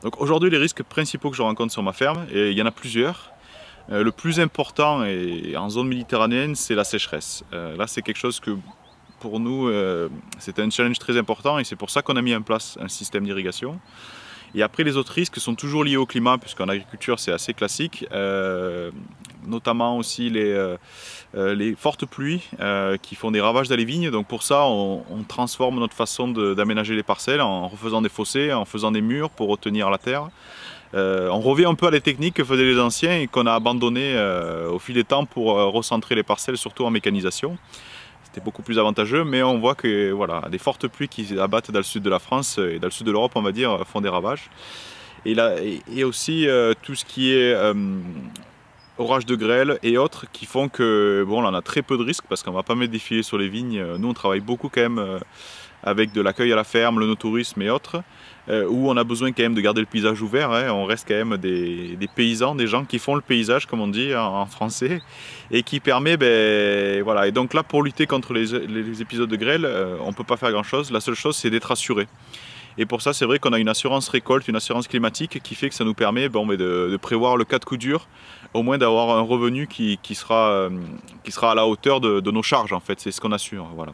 Donc aujourd'hui, les risques principaux que je rencontre sur ma ferme, et il y en a plusieurs. Le plus important et en zone méditerranéenne, c'est la sécheresse. Là, c'est quelque chose que pour nous, c'est un challenge très important et c'est pour ça qu'on a mis en place un système d'irrigation. Et après, les autres risques sont toujours liés au climat, puisqu'en agriculture, c'est assez classique, notamment aussi les fortes pluies qui font des ravages dans les vignes. Donc pour ça, on transforme notre façon d'aménager les parcelles en refaisant des fossés, en faisant des murs pour retenir la terre. On revient un peu à les techniques que faisaient les anciens et qu'on a abandonnées au fil des temps pour recentrer les parcelles, surtout en mécanisation. C'était beaucoup plus avantageux, mais on voit que voilà, des fortes pluies qui abattent dans le sud de la France et dans le sud de l'Europe, on va dire, font des ravages. Et, là, et aussi tout ce qui est orage de grêle et autres qui font que bon, là, on a très peu de risques parce qu'on ne va pas mettre des filets sur les vignes. Nous, on travaille beaucoup quand même avec de l'accueil à la ferme, le no-tourisme et autres, où on a besoin quand même de garder le paysage ouvert. Hein. On reste quand même des paysans, des gens qui font le paysage, comme on dit en français, et qui permet, ben, voilà. Et donc là, pour lutter contre les épisodes de grêle, on ne peut pas faire grand-chose. La seule chose, c'est d'être assuré. Et pour ça, c'est vrai qu'on a une assurance récolte, une assurance climatique qui fait que ça nous permet bon, de prévoir le cas de coup dur, au moins d'avoir un revenu qui sera à la hauteur de nos charges, en fait. C'est ce qu'on assure. Voilà.